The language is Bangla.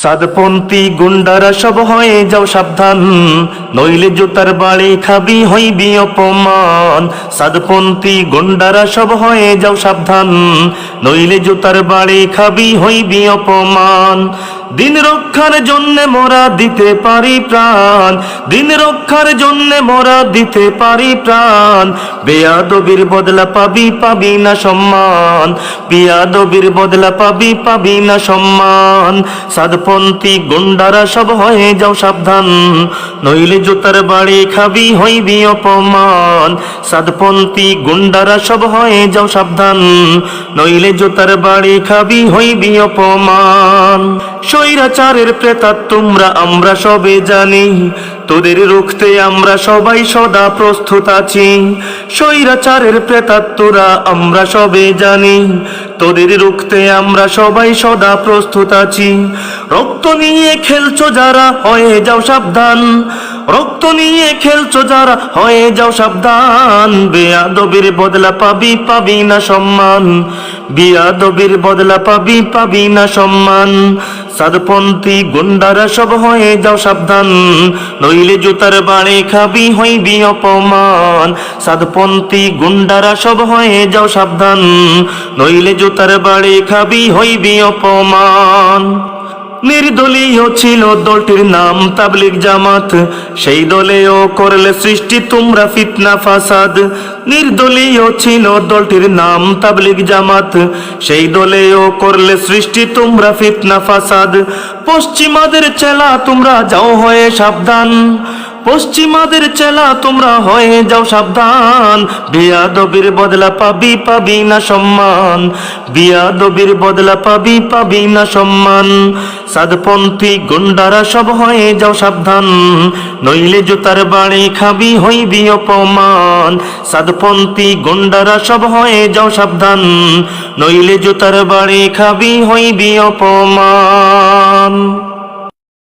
সাদপন্থী গুন্ডারা সব হয়ে যাও সাবধান, নইলে জুতার বাড়ি খাবি হইবি অপমান। সাদপন্থী গুন্ডারা সব হয়ে যাও সাবধান, নইলে জুতার বাড়ি খাবি হইবি অপমান। দিন রক্ষার জন্যে মোরা দিতে পারি প্রাণ, দিন রক্ষার জন্যে মোরা দিতে পারি প্রাণ। বেয়াদবির বদলা পাবি পাবি না সম্মান, বেয়াদবির বদলা পাবি পাবি না সম্মান। সাদপন্থী গুন্ডারা সব হয়ে যাও সাবধান, নইলে জুতার বাড়ি খাবি হইবি অপমান। সাদপন্থী গুন্ডারা সব হয়ে যাও সাবধান, নইলে জুতার বাড়ি খাবি হইবি অপমান। স্বৈরাচারের প্রেতাত্মা তোমরা আমরা সবে জানি, তোদের রুখতে আমরা সবাই সদা প্রস্তুত আছি। স্বৈরাচারের প্রেতাত্মরা আমরা সবে জানি, তোদের রুখতে আমরা সবাই সদা প্রস্তুত আছি। রক্ত নিয়ে খেলছো যারা হয়ে যাও সাবধান, রক্ত নিয়ে খেলছো যারা হয়ে যাও সাবধান। বেয়াদবির বদলা পাবি পাবি না সম্মান, বেয়াদবির বদলা পাবি পাবি না সম্মান। সাদপন্থী গুন্ডারা সব হয়ে যাও সাবধান, নইলে জুতার বাড়ি খাবি হইবি অপমান। সাদপন্থী গুন্ডারা সব হয়ে যাও সাবধান, নইলে জুতার বাড়ি খাবি হইবি অপমান। নির্দলীয় ছিল দলটির নাম তাবলিগ জামাত, সেই দলেও করলে সৃষ্টি তোমরা ফিতনা ফাসাদ। নির্দলীয় ছিল দলটির নাম তাবলিগ জামাত, সেই দলেও করলে সৃষ্টি তোমরা ফিতনা ফাসাদ। পশ্চিমাদের চেলা তোমরা যাও হয়ে সাবধান, পশ্চিমাদের চেলা তোমরা হয়ে যাও সাবধান। বেয়াদবির বদলা পাবি পাবি না সম্মান, বেয়াদবির বদলা পাবি পাবি না সম্মান। সাদপন্থী গুন্ডারা সব হয়ে যাও সাবধান, নইলে জুতার বাড়ি খাবি হইবি অপমান। সাদপন্থী গুন্ডারা সব হয়ে যাও সাবধান, নইলে জুতার বাড়ি খাবি হইবি অপমান।